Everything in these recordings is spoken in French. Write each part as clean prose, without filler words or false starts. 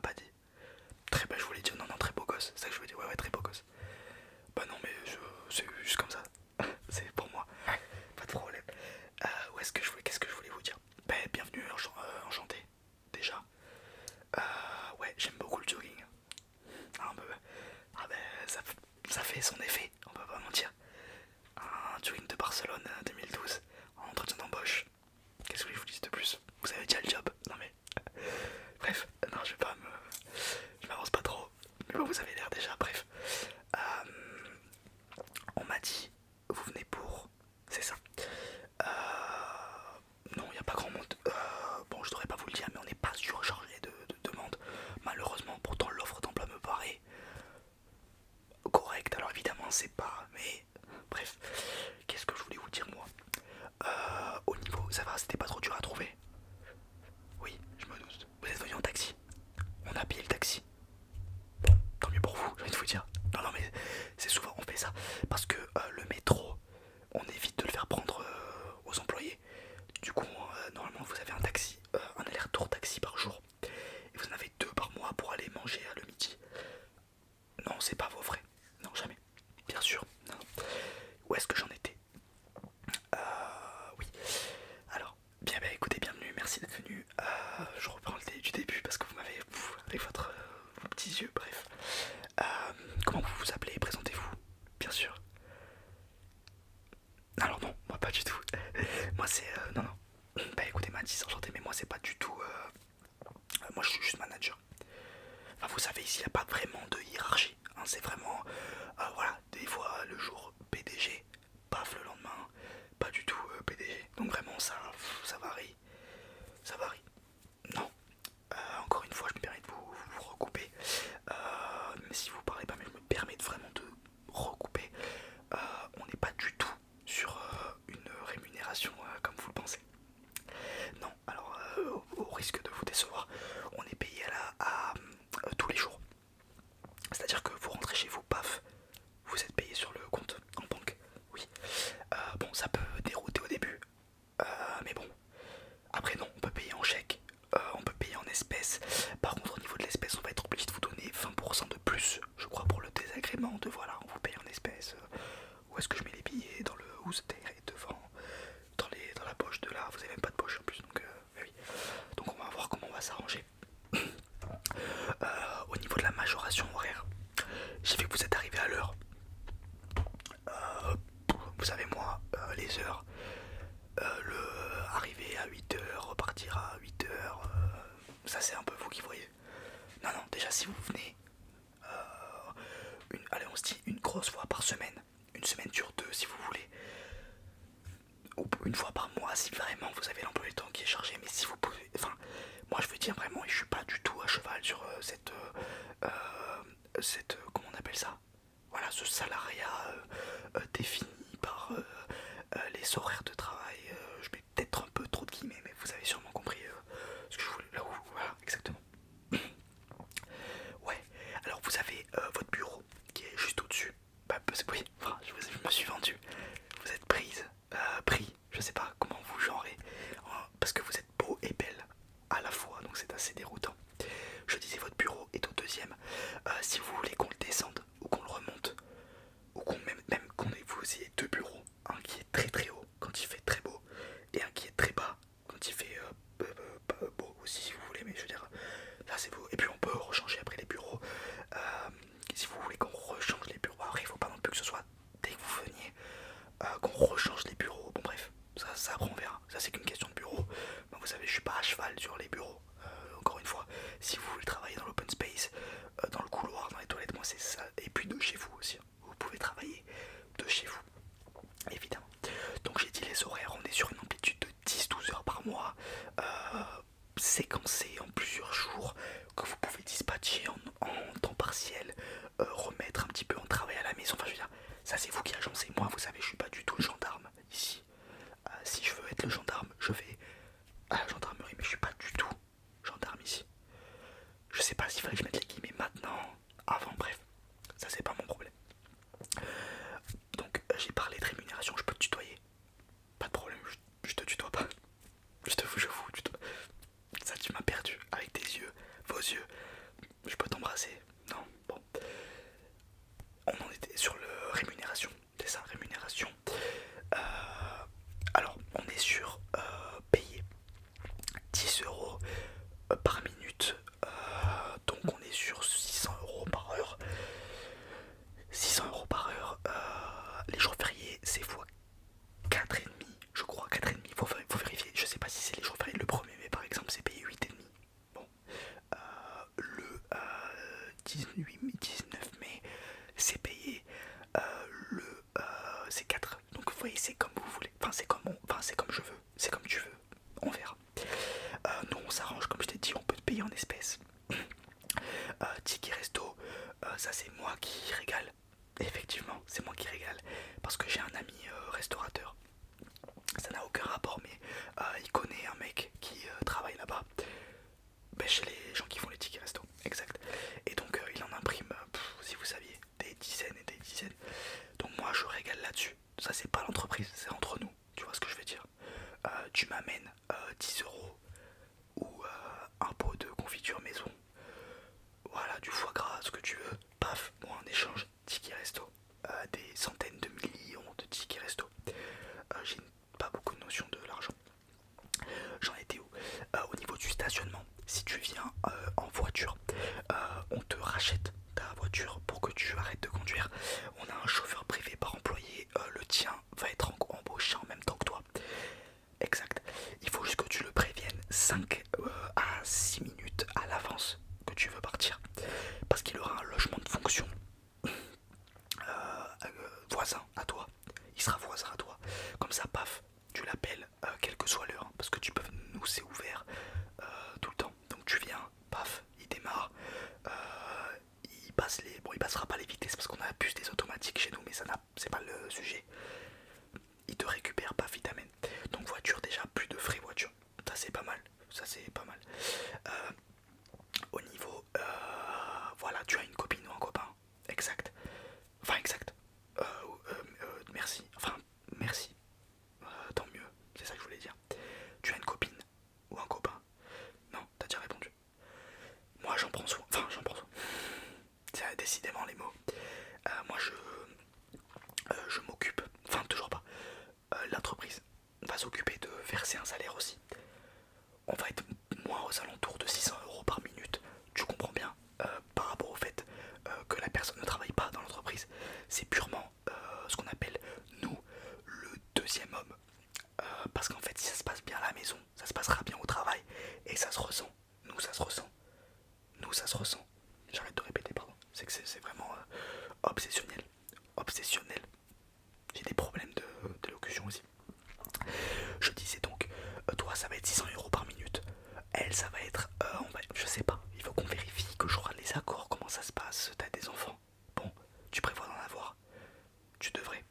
pas dit. Je voulais dire non, non, très beau gosse. C'est ça que je voulais dire, ouais, ouais, très beau gosse. Bah non, mais c'est juste comme ça. C'est pour moi. Pas de problème. Qu'est-ce que je voulais vous dire? Bah, bienvenue, enchanté, déjà. Ouais, j'aime beaucoup le jogging. Un peu. Ah ben, ça fait son effet, on peut pas mentir. Un jogging de Barcelone 2012, en entretien d'embauche. Qu'est-ce que je vous dis de plus? Vous avez déjà le job. Non mais, bref, non, je vais pas me... Je m'avance pas trop. Mais bon, vous avez l'air déjà, bref. On m'a dit, vous venez pour... C'est ça. Non, il n'y a pas grand monde. Bon, je devrais pas vous le dire, mais on n'est pas surchargé de demandes. Malheureusement, pourtant l'offre d'emploi me paraît correcte. Alors évidemment, c'est pas... Mais bref, qu'est-ce que je voulais vous dire moi? Au niveau, ça va, c'était pas trop dur à trouver. Oui, je me doute. Vous êtes venu en taxi. On a payé le taxi. Bon, tant mieux pour vous, j'ai envie de vous dire. Non, non, mais c'est souvent on fait ça. Parce que le métro, on évite de le faire prendre aux employés. Du coup, normalement, vous avez un taxi, un aller-retour taxi par jour. Et vous en avez deux par mois pour aller manger à le midi. Non, c'est pas vos frais. Non, jamais. Bien sûr. Non. Où est-ce que j'en étais? Oui. Alors, bien, bah, écoutez, bienvenue, merci d'être venu. Je reprends du début parce que vous m'avez... avec vos petits yeux, bref. Comment vous vous appelez? Présentez-vous, bien sûr. Alors non, moi pas du tout. Moi c'est... non, non. Bah écoutez, Mathis, enchanté, mais moi c'est pas du tout... moi je suis juste manager. Enfin vous savez, ici il n'y a pas vraiment de hiérarchie. Hein, c'est vraiment... voilà, des fois le jour PDG, paf le lendemain, pas du tout PDG. Donc vraiment ça varie. Ça varie. Non, encore une fois je me permets de vous recouper. Mais si vous parlez pas, mais je me permets vraiment de recouper. On n'est pas du tout sur une rémunération comme vous le pensez. Non, alors au risque de vous décevoir, on est payé tous les jours. C'est-à-dire que vous rentrez chez vous, paf, vous êtes payé sur le compte en banque. Oui. Bon, ça peut dérouter au début, mais bon. Après non, on peut payer en chèque, on peut payer en espèces. Par contre, au niveau de l'espèce, on va être obligé de vous donner 20% de plus, je crois, pour le désagrément de voilà, on vous paye en espèces. Où est-ce que je mets les billets? Dans le housse derrière devant, dans la poche de là, vous avez même pas de poche en plus, donc oui. Donc on va voir comment on va s'arranger. Au niveau de la majoration horaire, j'ai vu que vous êtes arrivé à l'heure. Vous savez moi, les heures, arriver à 8h, repartir à 8h, ça c'est un peu vous qui voyez. Non, non, déjà si vous venez, allez on se dit une grosse fois par semaine, une semaine sur deux si vous voulez, ou une fois par mois si vraiment vous avez l'emploi du temps qui est chargé, mais si vous pouvez, enfin, moi je veux dire vraiment, et je suis pas du tout à cheval sur comment on appelle ça? Voilà, ce salariat défini par les horaires de travail. Je mets peut-être un peu trop de guillemets, mais vous avez sûrement compris ce que je voulais. Là où, voilà, exactement. Ouais, alors vous avez votre bureau qui est juste au-dessus. Bah, oui, enfin, je me suis vendu. Vous êtes pris, je sais pas comment vous genrez, parce que vous êtes beau et belle à la fois, donc c'est assez déroutant. Je disais, votre bureau est au deuxième. Si vous voulez qu'on le descende ou qu'on le remonte, ou qu'on même qu'on ait vous ayez deux bureaux, un qui est très très haut quand il fait très beau et un qui est très bas quand il fait beau aussi si vous voulez, mais je veux dire là c'est beau. Et puis on peut rechanger après les bureaux. Si vous voulez qu'on rechange les bureaux, après il faut pas non plus que ce soit dès que vous veniez qu'on rechange les bureaux. Bon bref, ça après on verra, ça c'est qu'une question de bureau. Mais vous savez, je suis pas à cheval sur les bureaux. Encore une fois, si vous voulez travailler dans l'open space, dans le couloir, dans les toilettes, moi c'est ça. Et puis de chez vous aussi, vous pouvez travailler de chez vous, évidemment. Donc j'ai dit les horaires, on est sur une amplitude de 10-12 heures par mois, séquencé en plusieurs jours, que vous pouvez dispatcher en temps partiel, remettre un petit peu en travail à la maison. Enfin je veux dire, ça c'est vous qui agencez. Moi vous savez, je suis pas du tout le gendarme ici. Si je veux être le gendarme, je vais à la gendarmerie, mais je suis pas du tout gendarme ici. Je sais pas s'il fallait que je mette les guillemets maintenant, avant, bref, ça c'est pas mon problème. Donc j'ai parlé de rémunération, je peux te tutoyer. Pas de problème, je te tutoie pas. Je vous tutoie. Ça tu m'as perdu avec tes yeux, vos yeux. Je peux t'embrasser? Non, bon. On en était sur le rémunération, c'est ça, rémunération. Euh, alors, on est sur payer 10 euros par minute, donc on est sur 600 euros par heure. 600 euros par heure, les jours fériés, c'est fois 4,5, je crois, 4,5, faut vérifier. Je sais pas si c'est les jours fériés, le 1er mai par exemple, c'est payé 8,5. Bon, le 19 mai, c'est payé c'est 4. Donc vous voyez, c'est comme vous voulez. Enfin, c'est comme je veux. C'est comme tu veux. On verra. Nous, on s'arrange. Comme je t'ai dit, on peut te payer en espèces. Ticket resto, ça c'est moi qui régale. Effectivement, c'est moi qui régale. Parce que j'ai un ami restaurateur. Ça n'a aucun rapport, mais il connaît un mec qui travaille là-bas. Ben, chez les gens qui font les tickets resto. Exact. Et donc, il en imprime, si vous saviez, des dizaines et des dizaines. Donc moi je régale là-dessus. Ça c'est pas l'entreprise, c'est entre nous. Tu vois ce que je veux dire? Tu m'amènes 10 euros ou un pot de confiture maison. Voilà, du foie gras, ce que tu veux. Paf, moi en échange, ticket resto. Des centaines de millions de tickets resto. J'ai pas beaucoup de notion de l'argent. J'en étais où? Au niveau du stationnement, si tu viens en voiture, on te rachète ta voiture pour que tu arrêtes de conduire. On a un chauffeur privé par employé, le tien va être embauché en même temps que toi. Exact. Il faut juste que tu le préviennes 5 à 6 minutes à l'avance que tu veux partir. Parce qu'il aura un logement de fonction voisin à toi. Il sera voisin à toi. Comme ça, paf, tu l'appelles, quelle que soit l'heure. Parce que tu peux, nous c'est ouvert tout le temps. Donc tu viens, paf, il démarre. Il passe les. Bon, il passera pas les vitesses parce qu'on a plus des automatiques chez nous, mais ça c'est pas le sujet. Il te récupère, paf, il t'amène. Donc voiture déjà, plus de frais voiture. Ça c'est pas mal. Ça c'est pas mal. Au niveau, voilà, tu as une copine ou un copain. Exact. Enfin exact. Merci. Enfin merci. Tant mieux. C'est ça que je voulais dire. Tu as une copine ou un copain? Non, t'as déjà répondu. Moi j'en prends soin. Enfin j'en prends soin. C'est décidément les mots. Moi je m'occupe. Enfin toujours pas. L'entreprise va s'occuper de verser un salaire aussi. On va être moins aux alentours de 600 euros par minute. Tu comprends bien, par rapport au fait que la personne ne travaille pas dans l'entreprise. C'est purement ce qu'on appelle, nous, le deuxième homme. Parce qu'en fait, si ça se passe bien à la maison, ça se passera bien au travail. Et ça se ressent. Nous, ça se ressent. Nous, ça se ressent. J'arrête de répéter, pardon. C'est que c'est vraiment obsessionnel. Obsessionnel. J'ai des problèmes de locution aussi. Je disais donc, toi ça va être 600 euros par minute. Elle ça va être, je sais pas, il faut qu'on vérifie que je crois les accords, comment ça se passe. T'as des enfants? Bon, tu prévois d'en avoir? Tu devrais.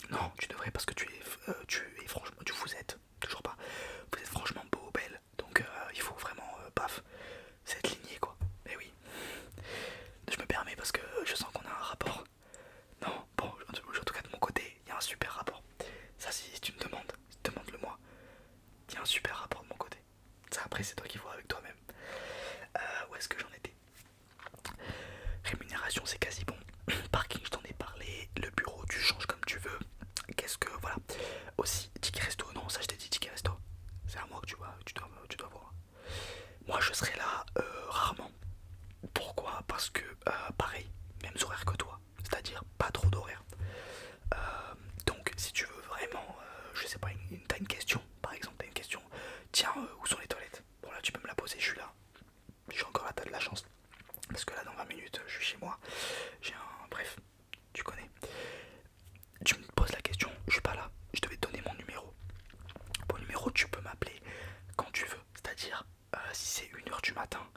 Non, tu devrais parce que tu es franchement, vous êtes, toujours pas, vous êtes franchement beau, belle. Donc il faut vraiment, paf, cette lignée quoi. Mais oui, je me permets parce que je sens qu'on a un rapport. Non, bon, en tout cas de mon côté, il y a un super rapport. Ça si tu me demandes, demande-le moi. Il y a un super rapport de mon côté. Ça après c'est toi qui vois avec toi-même. Où est-ce que j'en étais? Rémunération c'est quasi bon. Parking je t'en ai parlé. Le bureau tu changes comme tu veux. Qu'est-ce que voilà. Aussi ticket resto, non ça je t'ai dit ticket resto. C'est à moi que tu dois voir. Moi je serai là rarement. Pourquoi? Parce que pareil, mêmes horaires que toi. C'est-à-dire pas trop d'horaires. Donc si tu veux vraiment, je sais pas, t'as une question, par exemple, t'as une question, tiens, où sont les toilettes? Bon là tu peux me la poser, je suis là. Je suis encore là, t'as de la chance. Parce que là dans 20 minutes, je suis chez moi. J'ai un... Bref, tu connais. Tu me poses la question, je suis pas là. Je devais te donner mon numéro. Mon numéro, tu peux m'appeler quand tu veux. C'est-à-dire, si c'est 1h du matin,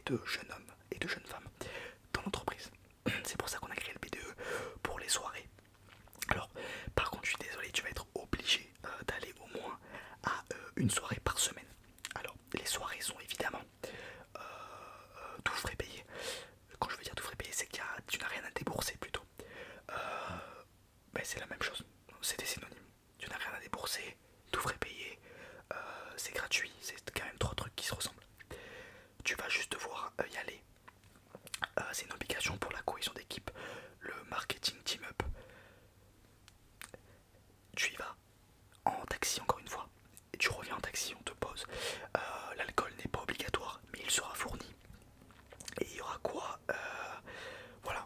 de jeunes hommes et de jeunes femmes dans l'entreprise. C'est pour ça qu'on a créé le BDE pour les soirées. Alors, par contre, je suis désolé, tu vas être obligé d'aller au moins à une soirée par semaine. Alors, les soirées sont évidemment tout frais payé. Quand je veux dire tout frais payé, c'est que tu n'as rien à débourser plutôt. C'est la même chose, c'est des synonymes. Tu n'as rien à débourser, tout frais payé, c'est gratuit, c'est quand même trois trucs qui se ressemblent. Tu vas juste devoir y aller. C'est une obligation pour la cohésion d'équipe, le marketing team up. Tu y vas en taxi encore une fois, et tu reviens en taxi, on te pose. L'alcool n'est pas obligatoire, mais il sera fourni. Et il y aura quoi voilà.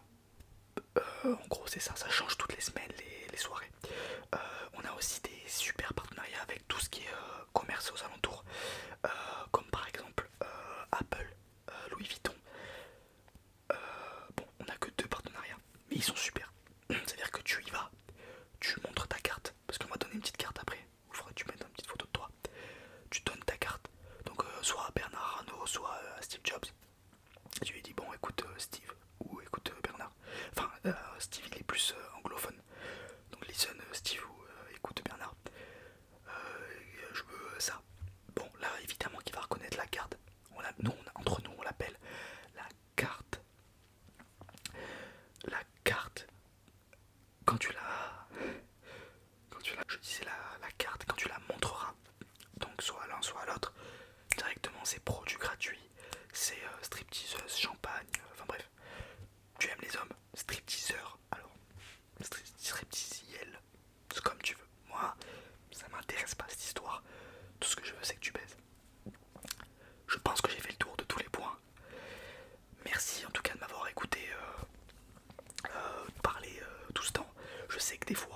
En gros c'est ça, ça change toutes les semaines les soirées. On a aussi des super partenariats avec tout ce qui est commerce aux alentours, comme par exemple Apple, Louis Vuitton. Bon, on a que deux partenariats, mais ils sont super. C'est-à-dire que tu y vas, tu montres ta carte, parce qu'on va donner une petite carte après, il faudra que tu mettes une petite photo de toi. Tu donnes ta carte, donc soit à Bernard Arnault, soit à Steve Jobs. Et tu lui dis bon écoute Steve, ou écoute Bernard. Enfin Steve il est plus anglophone. Donc listen Steve ou écoute Bernard. Je veux ça. Bon là évidemment qu'il va reconnaître la carte. Entre nous on l'appelle la carte. La carte. Quand tu la. Je disais la carte, quand tu la montreras. Donc soit à l'un soit à l'autre. Directement c'est produit gratuit. C'est stripteaseuse, champagne, enfin bref. Tu aimes les hommes, stripteaseur, alors stripteasiel, c'est comme tu veux. Moi, ça m'intéresse pas cette histoire. Tout ce que je veux, c'est que tu baises. Je pense que j'ai fait le tour de tous les points. Merci en tout cas de m'avoir écouté parler tout ce temps. Je sais que des fois